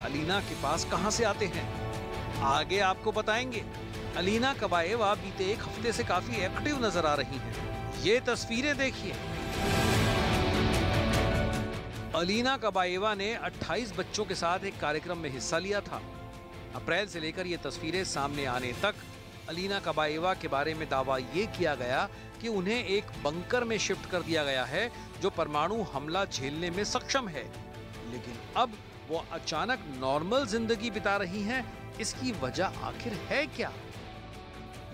अलीना के पास कहां से आते हैं, आगे आपको बताएंगे। अलीना कबाएवा बीते एक हफ्ते से काफी एक्टिव नजर आ रही हैं। ये तस्वीरें देखिए। अलीना कबाएवा ने 28 बच्चों के साथ एक कार्यक्रम में हिस्सा लिया था। अप्रैल से लेकर ये तस्वीरें सामने आने तक अलीना कबाएवा के बारे में दावा ये किया गया कि उन्हें एक बंकर में शिफ्ट कर दिया गया है जो परमाणु हमला झेलने में सक्षम है। लेकिन अब वो अचानक नॉर्मल जिंदगी बिता रही हैं। इसकी वजह आखिर है क्या?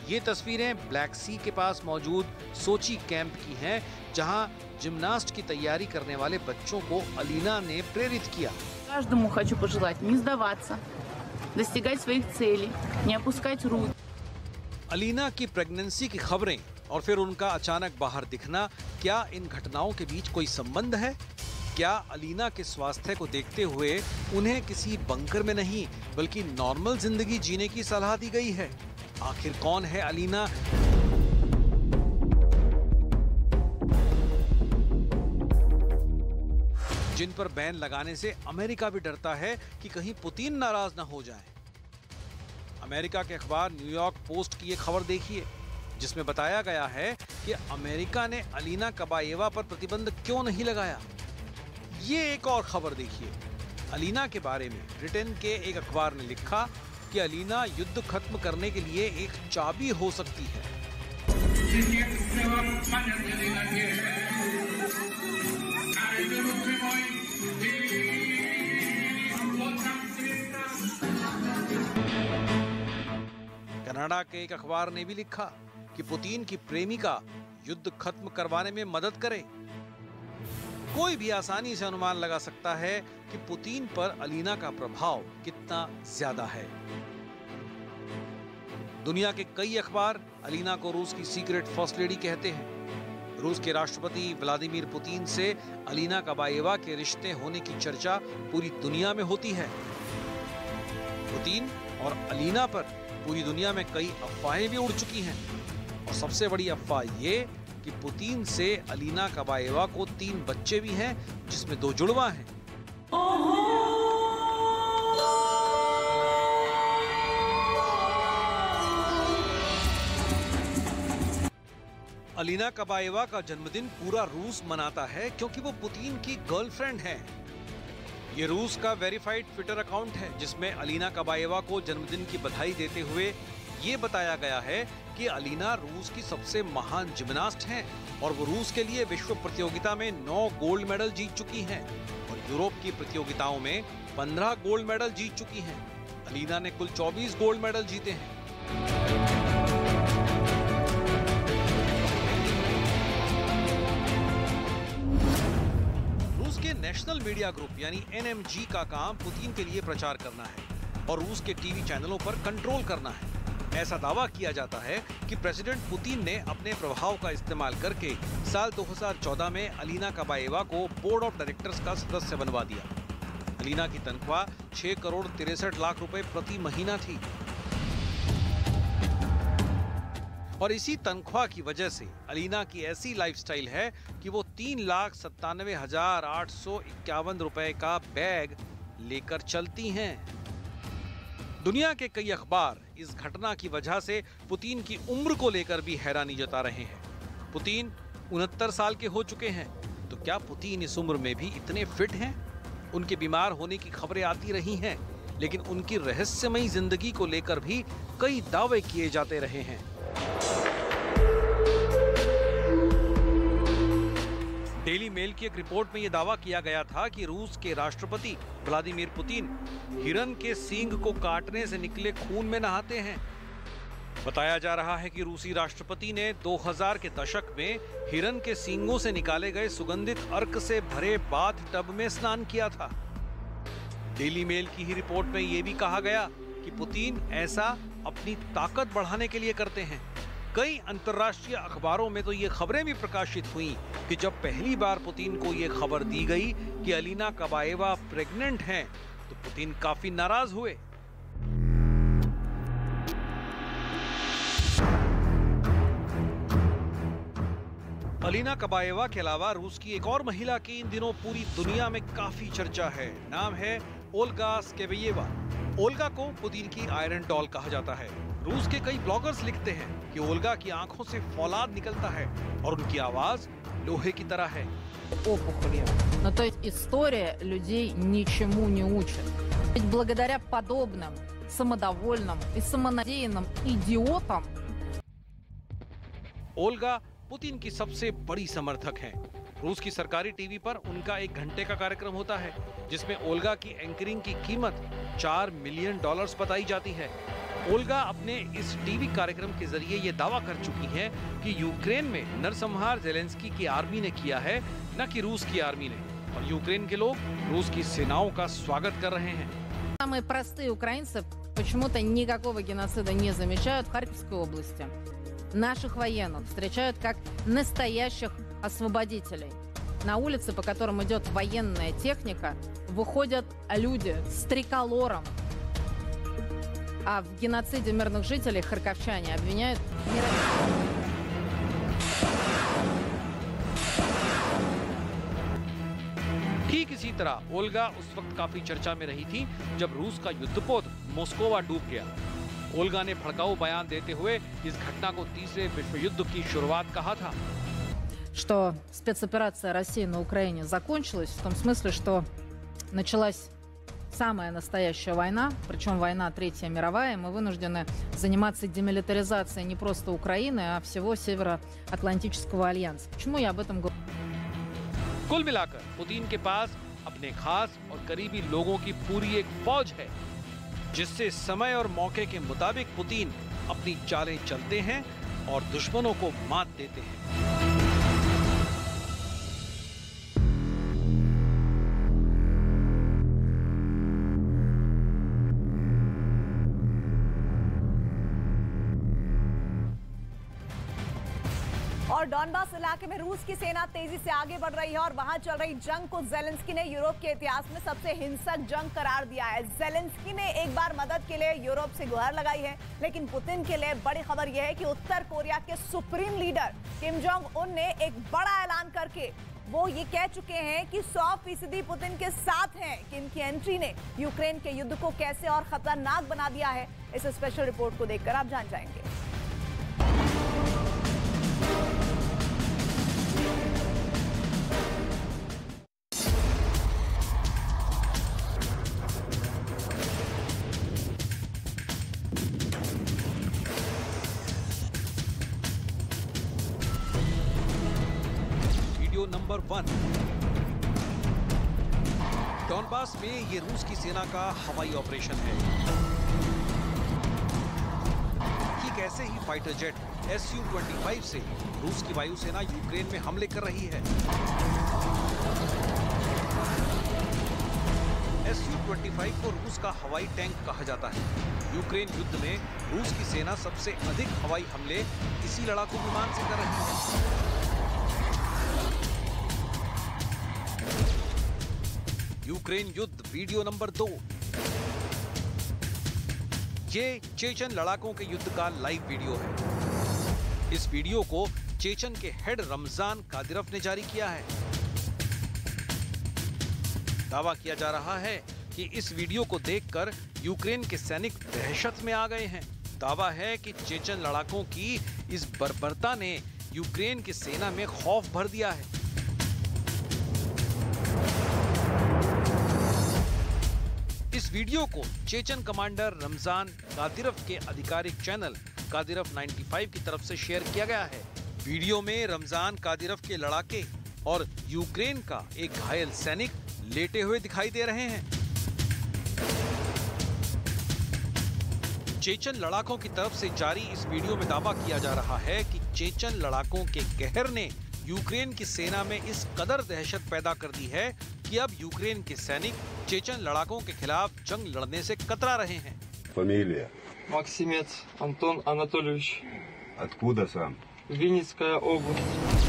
ये तस्वीरें ब्लैक सी के पास मौजूद सोची कैंप की हैं, जहां जिम्नास्ट की तैयारी करने वाले बच्चों को अलीना ने प्रेरित किया। Каждому хочу пожелать не сдаваться, достигать своих целей, не опускать руки। अलीना की प्रेगनेंसी की खबरें और फिर उनका अचानक बाहर दिखना, क्या इन घटनाओं के बीच कोई संबंध है? क्या अलीना के स्वास्थ्य को देखते हुए उन्हें किसी बंकर में नहीं बल्कि नॉर्मल जिंदगी जीने की सलाह दी गई है? आखिर कौन है अलीना? जिन पर बैन लगाने से अमेरिका भी डरता है कि कहीं पुतिन नाराज न हो जाए। अमेरिका के अखबार न्यूयॉर्क पोस्ट की एक खबर देखिए, जिसमें बताया गया है कि अमेरिका ने अलीना कबाएवा पर प्रतिबंध क्यों नहीं लगाया। ये एक और खबर देखिए। अलीना के बारे में ब्रिटेन के एक अखबार ने लिखा कि अलीना युद्ध खत्म करने के लिए एक चाबी हो सकती है। कनाडा के एक अखबार ने भी लिखा कि पुतिन की प्रेमिका युद्ध खत्म करवाने में मदद करे। कोई भी आसानी से अनुमान लगा सकता है कि पुतिन पर अलीना का प्रभाव कितना ज्यादा है। दुनिया के कई अखबार अलीना को रूस की सीक्रेट फर्स्ट लेडी कहते हैं। रूस के राष्ट्रपति व्लादिमीर पुतिन से अलीना कबाएवा के रिश्ते होने की चर्चा पूरी दुनिया में होती है। पुतिन और अलीना पर पूरी दुनिया में कई अफवाहें भी उड़ चुकी हैं और सबसे बड़ी अफवाह ये कि पुतिन से अलीना कबाएवा को 3 बच्चे भी हैं, जिसमें 2 जुड़वा हैं। अलीना कबाएवा का जन्मदिन पूरा रूस मनाता है क्योंकि वो पुतिन की गर्लफ्रेंड है। ये रूस का वेरीफाइड ट्विटर अकाउंट है, जिसमें अलीना कबाएवा को जन्मदिन की बधाई देते हुए ये बताया गया है कि अलीना रूस की सबसे महान जिम्नास्ट हैं और वो रूस के लिए विश्व प्रतियोगिता में 9 गोल्ड मेडल जीत चुकी हैं और यूरोप की प्रतियोगिताओं में 15 गोल्ड मेडल जीत चुकी हैं। अलीना ने कुल 24 गोल्ड मेडल जीते हैं। रूस के नेशनल मीडिया ग्रुप यानी NMG का काम पुतिन के लिए प्रचार करना है और रूस के टीवी चैनलों पर कंट्रोल करना है। ऐसा दावा किया जाता है कि प्रेसिडेंट पुतिन ने अपने प्रभाव का इस्तेमाल करके साल 2014 में अलीना कबाएवा को बोर्ड ऑफ डायरेक्टर्स का सदस्य बनवा दिया। अलीना की तनख्वाह 6 करोड़ 63 लाख रुपए प्रति महीना थी और इसी तनख्वाह की वजह से अलीना की ऐसी लाइफस्टाइल है कि वो 3,97,851 रुपए का बैग लेकर चलती हैं। दुनिया के कई अखबार इस घटना की वजह से पुतिन की उम्र को लेकर भी हैरानी जता रहे हैं। पुतिन 69 साल के हो चुके हैं, तो क्या पुतिन इस उम्र में भी इतने फिट हैं? उनके बीमार होने की खबरें आती रही हैं, लेकिन उनकी रहस्यमयी जिंदगी को लेकर भी कई दावे किए जाते रहे हैं। डेली मेल की एक रिपोर्ट में यह दावा किया गया था कि रूस के राष्ट्रपति व्लादिमीर पुतिन हिरन के सींग को काटने से निकले खून में नहाते हैं। बताया जा रहा है कि रूसी राष्ट्रपति ने 2000 के दशक में हिरन के सींगों से निकाले गए सुगंधित अर्क से भरे बाथ टब में स्नान किया था। डेली मेल की ही रिपोर्ट में यह भी कहा गया कि पुतिन ऐसा अपनी ताकत बढ़ाने के लिए करते हैं। कई अंतर्राष्ट्रीय अखबारों में तो ये खबरें भी प्रकाशित हुई कि जब पहली बार पुतिन को ये खबर दी गई कि अलीना कबाएवा प्रेग्नेंट हैं, तो पुतिन काफी नाराज हुए। अलीना कबाएवा के अलावा रूस की एक और महिला की इन दिनों पूरी दुनिया में काफी चर्चा है। नाम है ओल्गा स्केबेयेवा। ओल्गा को पुतिन की आयरन डॉल कहा जाता है। रूस के कई ब्लॉगर्स लिखते हैं कि ओल्गा की आंखों से फौलाद निकलता है और उनकी आवाज लोहे की तरह है। Опухоли. Ну, то есть история людей ничему не учит. Ведь благодаря подобным самодовольным и самонадеянным идиотам ओल्गा पुतिन की सबसे बड़ी समर्थक हैं। रूस की सरकारी टीवी पर उनका 1 घंटे का कार्यक्रम होता है जिसमें ओल्गा की एंकरिंग की कीमत $4 मिलियन बताई जाती है। ओल्गा अपने इस टीवी कार्यक्रम के जरिए ये दावा कर चुकी हैं कि यूक्रेन में नरसंहार ज़ेलेंस्की की आर्मी ने किया है, न कि रूस की आर्मी ने, और यूक्रेन के लोग रूस की सेनाओं का स्वागत कर रहे हैं। самые простые украинцы почему-то никакого геноцида не замечают в Харьковской области. Наших военных встречают как настоящих освободителей. На улице, по которым идет военная техника, выходят люди с триколором. А в геноциде мирных жителей харьковчане обвиняют ठीक इसी तरह ओल्गा उस वक्त काफी चर्चा में रही थी जब रूस का युद्धपोत मोस्कोवा डूब गया। ओल्गा ने भड़काऊ बयान देते हुए इस घटना को तीसरे विश्व युद्ध की शुरुआत कहा था। что спецоперация России на Украине закончилась, в том смысле, что началась самая настоящая война, причем война Третья мировая, мы вынуждены заниматься демилитаризацией не просто Украины, а всего Североатлантического альянса. Почему я об этом говорю? कुल मिलाकर पुतिन के पास अपने खास और करीबी लोगों की पूरी एक फौज है, जिससे समय और मौके के मुताबिक पुतिन अपनी चालें चलते हैं और दुश्मनों को मात देते हैं। और डॉनबास इलाके में रूस की सेना तेजी से आगे बढ़ रही है और वहां चल रही जंग को ज़ेलेंस्की ने यूरोप के इतिहास में सबसे हिंसक जंग करार दिया है। ज़ेलेंस्की ने एक बार मदद के लिए यूरोप से गुहार लगाई है, लेकिन पुतिन के लिए बड़ी खबर यह है कि उत्तर कोरिया के supreme leader Kim Jong Un ने एक बड़ा ऐलान करके वो ये कह चुके हैं कि 100% पुतिन के साथ हैं कि इनकी एंट्री ने यूक्रेन के युद्ध को कैसे और खतरनाक बना दिया है। इस स्पेशल रिपोर्ट को देखकर आप जान जाएंगे। नंबर 1, डॉनबास में ये रूस की सेना का हवाई ऑपरेशन है। ठीक ऐसे ही फाइटर जेट Su-25 से रूस की वायुसेना यूक्रेन में हमले कर रही है। Su-25 को रूस का हवाई टैंक कहा जाता है। यूक्रेन युद्ध में रूस की सेना सबसे अधिक हवाई हमले इसी लड़ाकू विमान से कर रही है। यूक्रेन युद्ध वीडियो नंबर 2। ये चेचन लड़ाकों के युद्ध का लाइव वीडियो है। इस वीडियो को चेचन के हेड रमजान कादिरोव ने जारी किया है। दावा किया जा रहा है कि इस वीडियो को देखकर यूक्रेन के सैनिक दहशत में आ गए हैं। दावा है कि चेचन लड़ाकों की इस बर्बरता ने यूक्रेन की सेना में खौफ भर दिया है। इस वीडियो को चेचन कमांडर रमजान कादिरोव के आधिकारिक चैनल कादिरोव 95 की तरफ से शेयर किया गया है। वीडियो में रमजान कादिरोव के लड़ाके और यूक्रेन का एक घायल सैनिक लेटे हुए दिखाई दे रहे हैं। चेचन लड़ाकों की तरफ से जारी इस वीडियो में दावा किया जा रहा है कि चेचन लड़ाकों के कहर ने यूक्रेन की सेना में इस कदर दहशत पैदा कर दी है कि अब यूक्रेन के सैनिक चेचन लड़ाकों के खिलाफ जंग लड़ने से कतरा रहे हैं। Фамилия? Максимец Антон Анатольевич. Откуда сам? Винницкая область.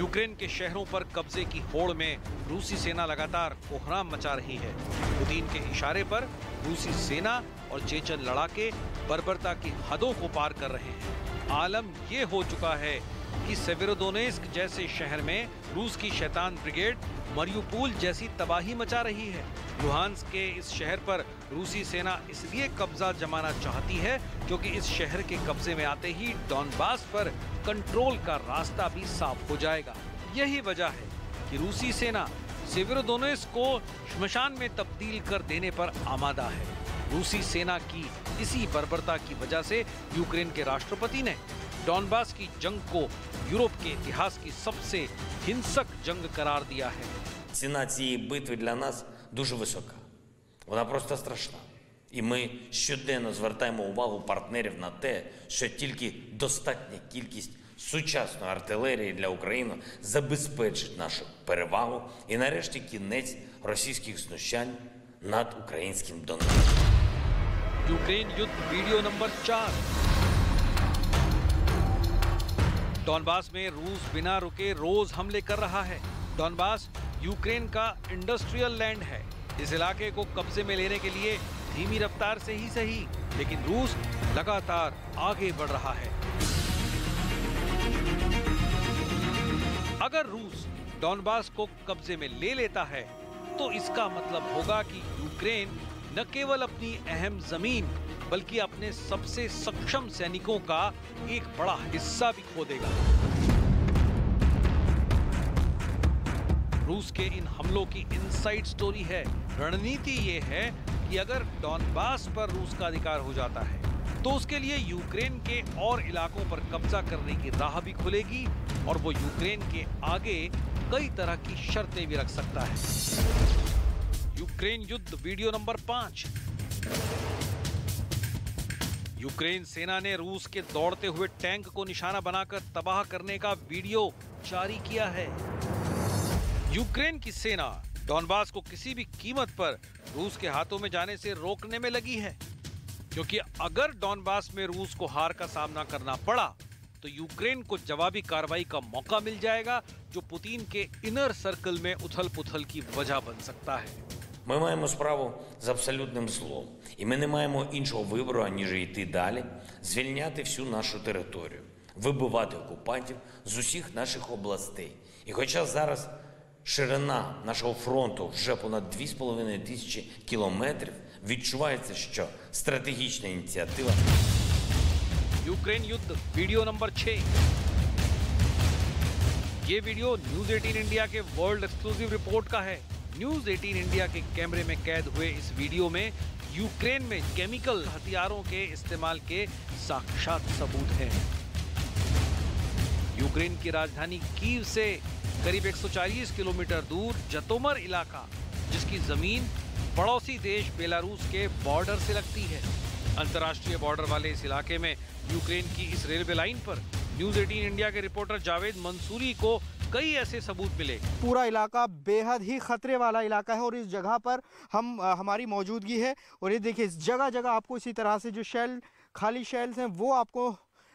यूक्रेन के शहरों पर कब्जे की होड़ में रूसी सेना लगातार कोहराम मचा रही है। पुतिन के इशारे पर रूसी सेना और चेचन लड़ाके बर्बरता की हदों को पार कर रहे हैं। आलम ये हो चुका है कि सेवेरोडोनेस्क जैसे शहर में रूस की शैतान ब्रिगेड मरियुपोल जैसी तबाही मचा रही है। लुहांस्क के इस शहर पर रूसी सेना इसलिए कब्जा जमाना चाहती है क्योंकि इस शहर के कब्जे में आते ही डॉनबास पर कंट्रोल का रास्ता भी साफ हो जाएगा। यही वजह है कि रूसी सेना सेवेरोडोनेत्स्क को श्मशान में तब्दील कर देने पर आमादा है। रूसी सेना की इसी बर्बरता की वजह से यूक्रेन के राष्ट्रपति ने डॉनबास की जंग को यूरोप के इतिहास की सबसे हिंसक जंग करार दिया है। Ціна цієї битви для нас дуже висока. Вона просто страшна. І ми щоденно звертаємо увагу партнерів на те, що тільки достатня кількість сучасної артилерії для України забезпечить нашу перевагу і нарешті кінець російських знущань над українським Донбасом. यूक्रेन युद्ध वीडियो नंबर 4। डॉनबास में रूस बिना रुके रोज हमले कर रहा है। डॉनबास यूक्रेन का इंडस्ट्रियल लैंड है। इस इलाके को कब्जे में लेने के लिए धीमी रफ्तार से ही सही, लेकिन रूस लगातार आगे बढ़ रहा है। अगर रूस डॉनबास को कब्जे में ले लेता है तो इसका मतलब होगा कि यूक्रेन न केवल अपनी अहम जमीन बल्कि अपने सबसे सक्षम सैनिकों का एक बड़ा हिस्सा भी खो देगा। रूस के इन हमलों की इनसाइड स्टोरी है। रणनीति ये है कि अगर डॉनबास पर रूस का अधिकार हो जाता है तो उसके लिए यूक्रेन के और इलाकों पर कब्जा करने की राह भी खुलेगी और वो यूक्रेन के आगे कई तरह की शर्तें भी रख सकता है। यूक्रेन युद्ध वीडियो नंबर 5। यूक्रेन सेना ने रूस के दौड़ते हुए टैंक को निशाना बनाकर तबाह करने का वीडियो जारी किया है। यूक्रेन की सेना डॉनबास को किसी भी कीमत पर रूस के हाथों में जाने से रोकने में लगी है, क्योंकि अगर डॉनबास में रूस को हार का सामना करना पड़ा तो यूक्रेन को जवाबी कार्रवाई का मौका मिल जाएगा, जो पुतिन के इनर सर्कल में उथल-पुथल की वजह बन सकता है। Ми маємо справу з абсолютним злом. І ми не маємо іншого вибору, аніж йти далі, звільняти всю нашу територію, вибивати окупантів з усіх наших областей. І хоча зараз ширина нашого фронту вже понад 2,5 тисячі кілометрів, відчувається, що стратегічна ініціатива. यूक्रेन युद्ध वीडियो नंबर 6। ये वीडियो न्यूज 18 इंडिया के वर्ल्ड एक्सक्लूसिव रिपोर्ट का है। न्यूज 18 इंडिया के कैमरे में कैद हुए इस वीडियो में यूक्रेन में केमिकल हथियारों के इस्तेमाल के साक्षात सबूत हैं। यूक्रेन की राजधानी कीव से करीब 140 किलोमीटर दूर जतोमर इलाका, जिसकी जमीन पड़ोसी देश बेलारूस के बॉर्डर से लगती है। अंतर्राष्ट्रीय बॉर्डर वाले इस इलाके में यूक्रेन की इस रेलवे लाइन पर न्यूज 18 इंडिया के रिपोर्टर जावेद मंसूरी को कई ऐसे सबूत मिले। पूरा इलाका बेहद ही खतरे वाला इलाका है और इस जगह पर हमारी मौजूदगी है। और ये देखिए, इस जगह जगह आपको इसी तरह से जो खाली शेल्स हैं वो आपको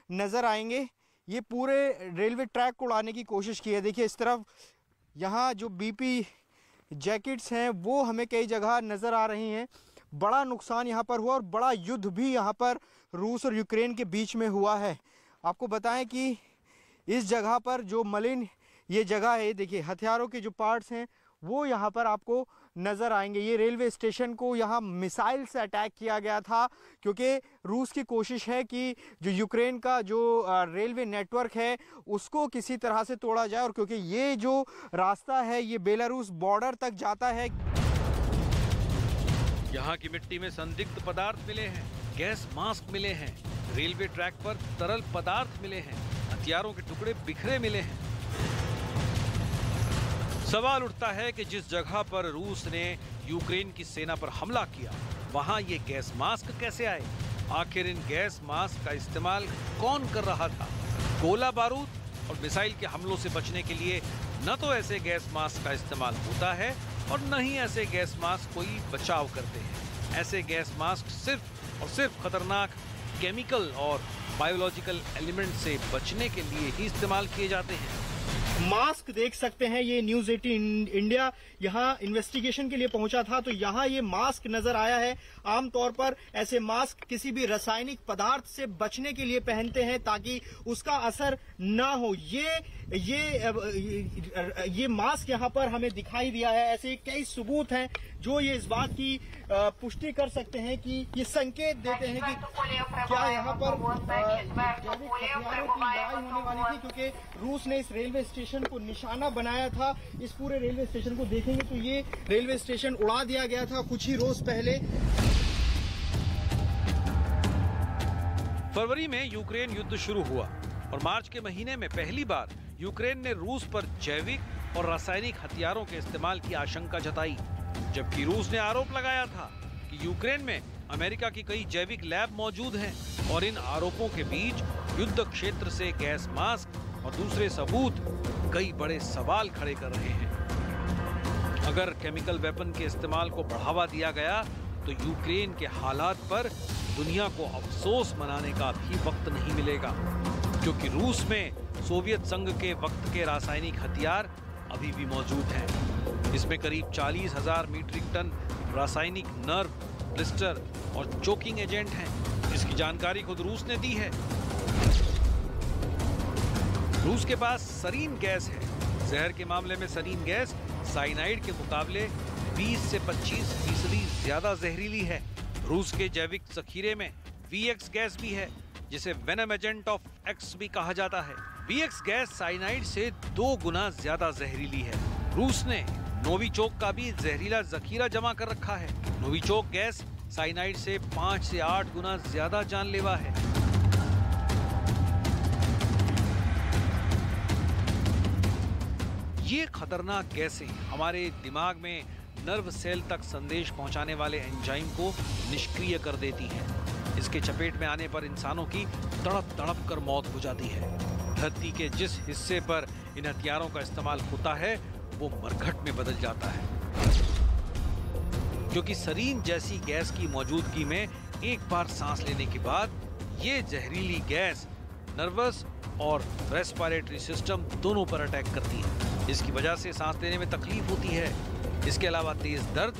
नज़र आएंगे। ये पूरे रेलवे ट्रैक को उड़ाने की कोशिश की है। देखिए इस तरफ यहाँ जो BP जैकेट्स हैं वो हमें कई जगह नज़र आ रही हैं। बड़ा नुकसान यहाँ पर हुआ और बड़ा युद्ध भी यहाँ पर रूस और यूक्रेन के बीच में हुआ है। आपको बताएं कि इस जगह पर जो मलिन ये जगह है, देखिए हथियारों के जो पार्ट्स हैं वो यहाँ पर आपको नज़र आएंगे। ये रेलवे स्टेशन को यहाँ मिसाइल से अटैक किया गया था, क्योंकि रूस की कोशिश है कि जो यूक्रेन का जो रेलवे नेटवर्क है उसको किसी तरह से तोड़ा जाए। और क्योंकि ये जो रास्ता है ये बेलारूस बॉर्डर तक जाता है। यहाँ की मिट्टी में संदिग्ध पदार्थ मिले हैं, गैस मास्क मिले हैं, रेलवे ट्रैक पर तरल पदार्थ मिले हैं, हथियारों के टुकड़े बिखरे मिले हैं। सवाल उठता है कि जिस जगह पर रूस ने यूक्रेन की सेना पर हमला किया वहां ये गैस मास्क कैसे आए? आखिर इन गैस मास्क का इस्तेमाल कौन कर रहा था? गोला बारूद और मिसाइल के हमलों से बचने के लिए न तो ऐसे गैस मास्क का इस्तेमाल होता है और न ही ऐसे गैस मास्क कोई बचाव करते हैं। ऐसे गैस मास्क सिर्फ और सिर्फ खतरनाक केमिकल और बायोलॉजिकल एलिमेंट से बचने के लिए ही इस्तेमाल किए जाते हैं। मास्क देख सकते हैं, ये न्यूज 18 इंडिया यहाँ इन्वेस्टिगेशन के लिए पहुंचा था, तो यहाँ ये मास्क नजर आया है। आमतौर पर ऐसे मास्क किसी भी रासायनिक पदार्थ से बचने के लिए पहनते हैं ताकि उसका असर ना हो। ये मास्क यहाँ पर हमें दिखाई दिया है। ऐसे कई सबूत हैं जो ये इस बात की पुष्टि कर सकते हैं कि ये संकेत देते हैं कि क्या यहाँ पर जैविक हथियारों की लड़ाई होने वाली थी, क्योंकि रूस ने इस रेलवे स्टेशन को निशाना बनाया था। इस पूरे रेलवे स्टेशन को देखेंगे तो ये रेलवे स्टेशन उड़ा दिया गया था कुछ ही रोज पहले। फरवरी में यूक्रेन युद्ध शुरू हुआ और मार्च के महीने में पहली बार यूक्रेन ने रूस पर जैविक और रासायनिक हथियारों के इस्तेमाल की आशंका जताई, जबकि रूस ने आरोप लगाया था कि यूक्रेन में अमेरिका की कई जैविक लैब मौजूद हैं और इन आरोपों के बीच युद्ध क्षेत्र से गैस मास्क और दूसरे सबूत कई बड़े सवाल खड़े कर रहे हैं। अगर केमिकल वेपन के इस्तेमाल को बढ़ावा दिया गया तो यूक्रेन के हालात पर दुनिया को अफसोस मनाने का भी वक्त नहीं मिलेगा, क्योंकि रूस में सोवियत संघ के वक्त के रासायनिक हथियार अभी भी मौजूद हैं। इसमें करीब 40,000 मीट्रिक टन रासायनिक नर्व, ब्लिस्टर और चोकिंग एजेंट हैं। इसकी जानकारी खुद रूस ने दी है। रूस के पास सरीन गैस है। जहर के मामले में सरीन गैस साइनाइड के मुकाबले 20 से 25% ज्यादा जहरीली है। रूस के जैविक जखीरे में VX गैस भी है, जिसे वेनम एजेंट ऑफ X भी कहा जाता है। VX गैस साइनाइड से 2 गुना ज्यादा जहरीली है। रूस ने नोविचोक का भी जहरीला जखीरा जमा कर रखा है। नोविचोक गैस साइनाइड से 5 से 8 गुना ज्यादा जानलेवा है। ये खतरनाक गैसें हमारे दिमाग में नर्व सेल तक संदेश पहुंचाने वाले एंजाइम को निष्क्रिय कर देती हैं। इसके चपेट में आने पर इंसानों की तड़प तड़प कर मौत हो जाती है। धरती के जिस हिस्से पर इन हथियारों का इस्तेमाल होता है वो मरघट में बदल जाता है, क्योंकि सरीन जैसी गैस की मौजूदगी में एक बार सांस लेने के बाद ये जहरीली गैस नर्वस और रेस्पिरेटरी सिस्टम दोनों पर अटैक करती है। इसकी वजह से सांस लेने में तकलीफ होती है। इसके अलावा तेज दर्द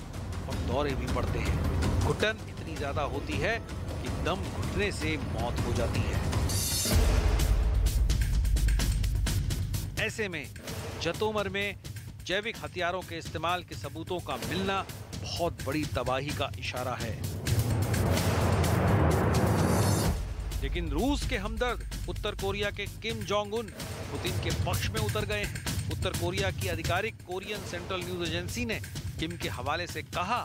और दौरे भी पड़ते हैं। घुटन इतनी ज्यादा होती है कि दम घुटने से मौत हो जाती है। ऐसे में जतोमर में जैविक हथियारों के इस्तेमाल के सबूतों का मिलना बहुत बड़ी तबाही का इशारा है। लेकिन रूस के हमदर्द उत्तर कोरिया के किम जोंग उन पुतिन के पक्ष में उतर गए हैं। उत्तर कोरिया की आधिकारिक कोरियन सेंट्रल न्यूज एजेंसी ने किम के हवाले से कहा,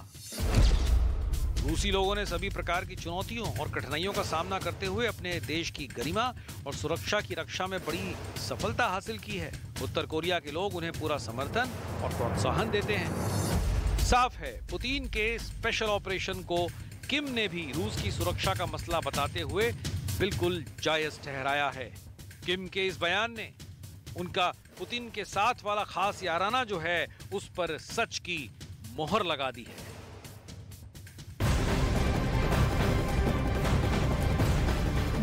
रूसी लोगों ने सभी प्रकार की चुनौतियों और कठिनाइयों का सामना करते हुए अपने देश की गरिमा और सुरक्षा की रक्षा में बड़ी सफलता हासिल की है। उत्तर कोरिया के लोग उन्हें पूरा समर्थन और प्रोत्साहन देते हैं। साफ है, पुतिन के स्पेशल ऑपरेशन को किम ने भी रूस की सुरक्षा का मसला बताते हुए बिल्कुल जायज ठहराया है। किम के इस बयान ने उनका पुतिन के साथ वाला खास याराना जो है उस पर सच की मोहर लगा दी है।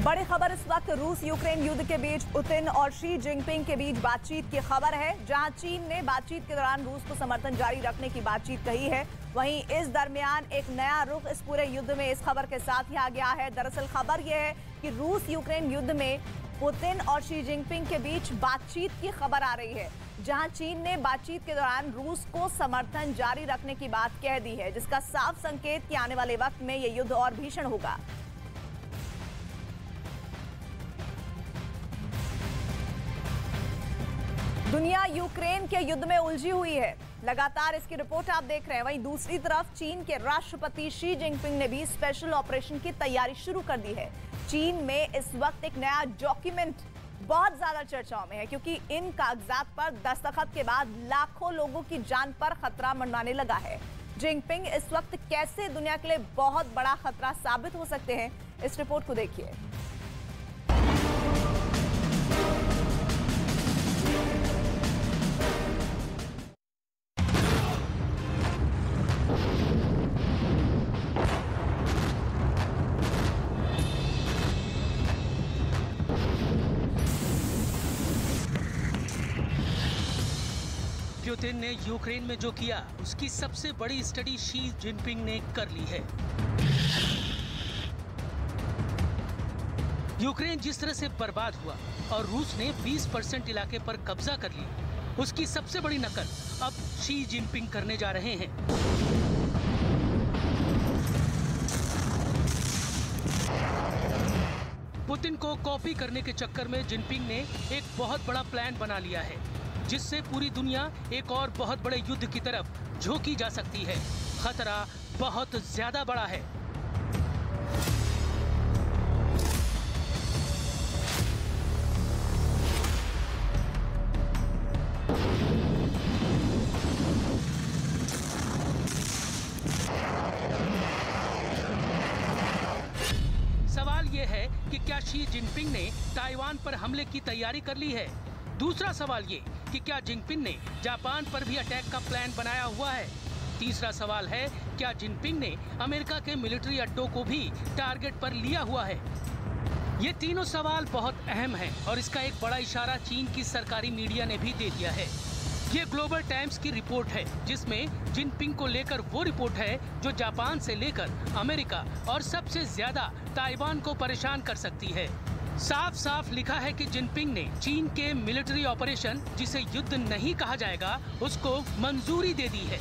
बड़ी खबर इस वक्त रूस यूक्रेन युद्ध के बीच पुतिन और शी जिनपिंग के बीच बातचीत की खबर है, जहां चीन ने बातचीत के दौरान रूस को समर्थन जारी रखने की बातचीत कही है। वहीं इस दरमियान एक नया रुख इस पूरे युद्ध में इस खबर के साथ ही आ गया है। दरअसल खबर यह है कि रूस यूक्रेन युद्ध में पुतिन और शी जिनपिंग के बीच बातचीत की खबर आ रही है, जहां चीन ने बातचीत के दौरान रूस को समर्थन जारी रखने की बात कह दी है, जिसका साफ संकेत कि आने वाले वक्त में यह युद्ध और भीषण होगा। दुनिया यूक्रेन के युद्ध में उलझी हुई है, लगातार इसकी रिपोर्ट आप देख रहे हैं। वहीं दूसरी तरफ चीन के राष्ट्रपति शी जिनपिंग ने भी स्पेशल ऑपरेशन की तैयारी शुरू कर दी है। चीन में इस वक्त एक नया डॉक्यूमेंट बहुत ज्यादा चर्चाओं में है, क्योंकि इन कागजात पर दस्तखत के बाद लाखों लोगों की जान पर खतरा मंडराने लगा है। जिनपिंग इस वक्त कैसे दुनिया के लिए बहुत बड़ा खतरा साबित हो सकते हैं, इस रिपोर्ट को देखिए। पुतिन ने यूक्रेन में जो किया उसकी सबसे बड़ी स्टडी शी जिनपिंग ने कर ली है। यूक्रेन जिस तरह से बर्बाद हुआ और रूस ने 20% इलाके पर कब्जा कर लिया, उसकी सबसे बड़ी नकल अब शी जिनपिंग करने जा रहे हैं। पुतिन को कॉपी करने के चक्कर में जिनपिंग ने एक बहुत बड़ा प्लान बना लिया है, जिससे पूरी दुनिया एक और बहुत बड़े युद्ध की तरफ झोंकी जा सकती है। खतरा बहुत ज्यादा बड़ा है। सवाल यह है कि क्या शी जिनपिंग ने ताइवान पर हमले की तैयारी कर ली है? दूसरा सवाल ये कि क्या जिनपिंग ने जापान पर भी अटैक का प्लान बनाया हुआ है? तीसरा सवाल है, क्या जिनपिंग ने अमेरिका के मिलिट्री अड्डों को भी टारगेट पर लिया हुआ है? ये तीनों सवाल बहुत अहम हैं और इसका एक बड़ा इशारा चीन की सरकारी मीडिया ने भी दे दिया है। ये ग्लोबल टाइम्स की रिपोर्ट है, जिसमें जिनपिंग को लेकर वो रिपोर्ट है जो जापान से लेकर अमेरिका और सबसे ज्यादा ताइवान को परेशान कर सकती है। साफ साफ लिखा है कि जिनपिंग ने चीन के मिलिट्री ऑपरेशन, जिसे युद्ध नहीं कहा जाएगा, उसको मंजूरी दे दी है।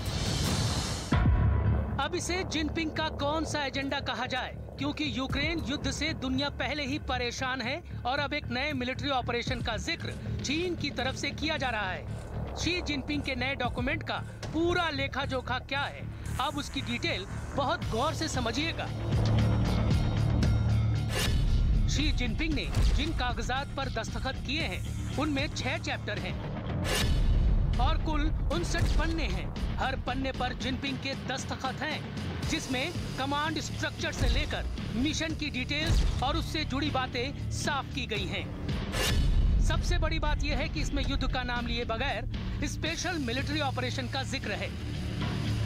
अब इसे जिनपिंग का कौन सा एजेंडा कहा जाए, क्योंकि यूक्रेन युद्ध से दुनिया पहले ही परेशान है और अब एक नए मिलिट्री ऑपरेशन का जिक्र चीन की तरफ से किया जा रहा है। शी जिनपिंग के नए डॉक्यूमेंट का पूरा लेखा जोखा क्या है, अब उसकी डिटेल बहुत गौर से समझिएगा। शी जिनपिंग ने जिन कागजात पर दस्तखत किए हैं, उनमें 6 चैप्टर हैं और कुल 59 पन्ने हैं। हर पन्ने पर जिनपिंग के दस्तखत हैं, जिसमें कमांड स्ट्रक्चर से लेकर मिशन की डिटेल्स और उससे जुड़ी बातें साफ की गई हैं। सबसे बड़ी बात यह है कि इसमें युद्ध का नाम लिए बगैर स्पेशल मिलिट्री ऑपरेशन का जिक्र है।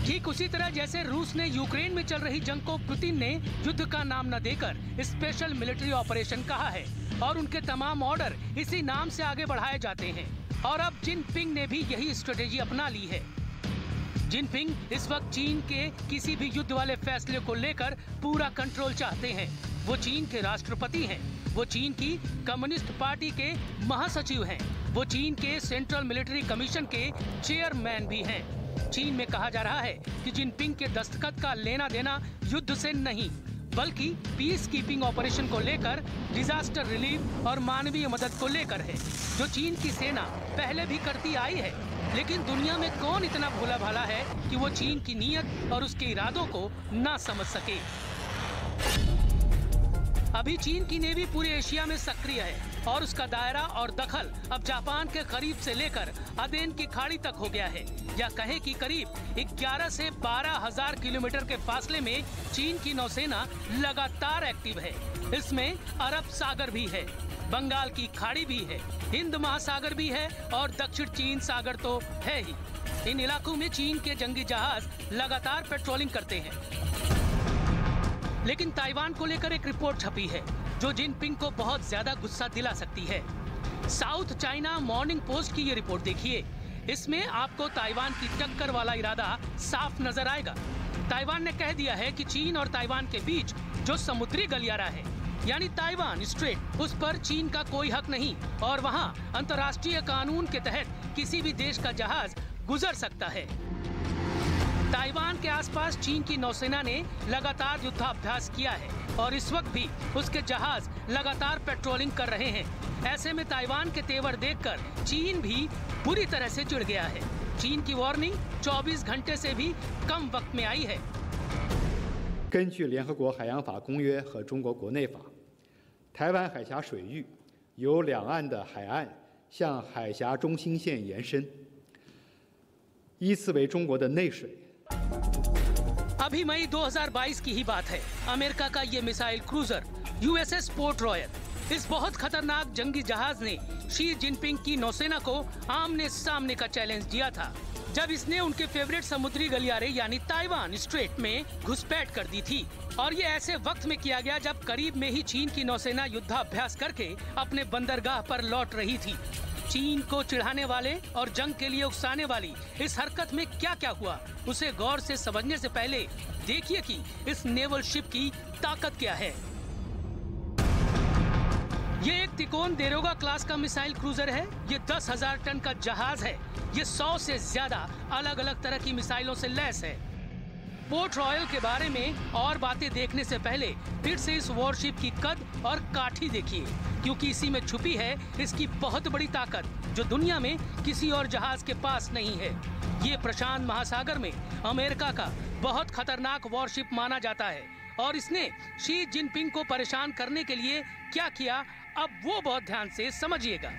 ठीक उसी तरह जैसे रूस ने यूक्रेन में चल रही जंग को पुतिन ने युद्ध का नाम न देकर स्पेशल मिलिट्री ऑपरेशन कहा है और उनके तमाम ऑर्डर इसी नाम से आगे बढ़ाए जाते हैं। और अब जिनपिंग ने भी यही स्ट्रेटेजी अपना ली है। जिनपिंग इस वक्त चीन के किसी भी युद्ध वाले फैसले को लेकर पूरा कंट्रोल चाहते हैं। वो चीन के राष्ट्रपति हैं, वो चीन की कम्युनिस्ट पार्टी के महासचिव हैं, वो चीन के सेंट्रल मिलिट्री कमीशन के चेयरमैन भी हैं। चीन में कहा जा रहा है कि जिनपिंग के दस्तखत का लेना देना युद्ध से नहीं, बल्कि पीस कीपिंग ऑपरेशन को लेकर, डिजास्टर रिलीफ और मानवीय मदद को लेकर है, जो चीन की सेना पहले भी करती आई है। लेकिन दुनिया में कौन इतना भोला भाला है कि वो चीन की नीयत और उसके इरादों को ना समझ सके। अभी चीन की नेवी पूरे एशिया में सक्रिय है और उसका दायरा और दखल अब जापान के करीब से लेकर अदेन की खाड़ी तक हो गया है, या कहे कि करीब 11 से 12,000 किलोमीटर के फासले में चीन की नौसेना लगातार एक्टिव है। इसमें अरब सागर भी है, बंगाल की खाड़ी भी है, हिंद महासागर भी है और दक्षिण चीन सागर तो है ही। इन इलाकों में चीन के जंगी जहाज लगातार पेट्रोलिंग करते हैं। लेकिन ताइवान को लेकर एक रिपोर्ट छपी है जो जिनपिंग को बहुत ज्यादा गुस्सा दिला सकती है। साउथ चाइना मॉर्निंग पोस्ट की ये रिपोर्ट देखिए। इसमें आपको ताइवान की टक्कर वाला इरादा साफ नजर आएगा। ताइवान ने कह दिया है कि चीन और ताइवान के बीच जो समुद्री गलियारा है, यानी ताइवान स्ट्रेट, उस पर चीन का कोई हक नहीं और वहां अंतर्राष्ट्रीय कानून के तहत किसी भी देश का जहाज गुजर सकता है। ताइवान के आसपास चीन की नौसेना ने लगातार युद्धाभ्यास किया है और इस वक्त भी उसके जहाज लगातार पेट्रोलिंग कर रहे हैं। ऐसे में ताइवान के तेवर देखकर चीन भी बुरी तरह से चिढ़ गया है। चीन की वार्निंग 24 घंटे से भी कम वक्त में आई है। 根据联合国海洋法公约和中国国内法，台湾海峡水域由两岸的海岸向海峡中心线延伸，依次为中国的内水。 अभी मई 2022 की ही बात है। अमेरिका का ये missile cruiser USS port royal, इस बहुत खतरनाक जंगी जहाज ने शी जिनपिंग की नौसेना को आमने सामने का चैलेंज दिया था, जब इसने उनके फेवरेट समुद्री गलियारे यानी ताइवान स्ट्रेट में घुसपैठ कर दी थी। और ये ऐसे वक्त में किया गया जब करीब में ही चीन की नौसेना युद्धाभ्यास करके अपने बंदरगाह पर लौट रही थी। चीन को चिढ़ाने वाले और जंग के लिए उकसाने वाली इस हरकत में क्या क्या हुआ, उसे गौर से समझने से पहले देखिए कि इस नेवल शिप की ताकत क्या है। ये एक तिकोन देरोगा क्लास का मिसाइल क्रूजर है। ये 10,000 टन का जहाज है। ये 100 से ज्यादा अलग अलग तरह की मिसाइलों से लैस है। पोर्ट रॉयल के बारे में और बातें देखने से पहले फिर से इस वॉरशिप की कद और काठी देखिए, क्योंकि इसी में छुपी है इसकी बहुत बड़ी ताकत जो दुनिया में किसी और जहाज के पास नहीं है। ये प्रशांत महासागर में अमेरिका का बहुत खतरनाक वॉरशिप माना जाता है और इसने शी जिनपिंग को परेशान करने के लिए क्या किया, अब वो बहुत ध्यान से समझिएगा।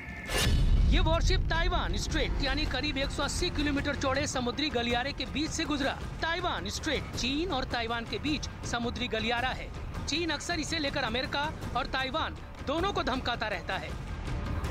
ये वॉरशिप ताइवान स्ट्रेट यानी करीब 180 किलोमीटर चौड़े समुद्री गलियारे के बीच से गुजरा। ताइवान स्ट्रेट चीन और ताइवान के बीच समुद्री गलियारा है। चीन अक्सर इसे लेकर अमेरिका और ताइवान दोनों को धमकाता रहता है।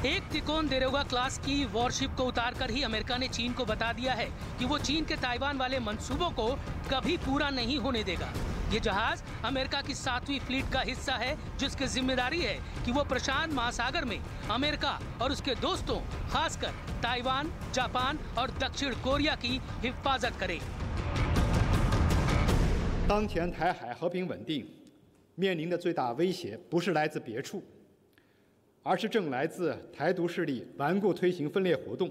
एक तिकोन देरोगा क्लास की वॉरशिप को उतारकर ही अमेरिका ने चीन को बता दिया है कि वो चीन के ताइवान वाले मंसूबों को कभी पूरा नहीं होने देगा। ये जहाज अमेरिका की 7वीं फ्लीट का हिस्सा है, जिसकी जिम्मेदारी है कि वो प्रशांत महासागर में अमेरिका और उसके दोस्तों खासकर ताइवान, जापान और दक्षिण कोरिया की हिफाजत करे। 当前台海和平稳定面临的最大威胁不是来自别处，而是正来自台独势力顽固推行分裂活动。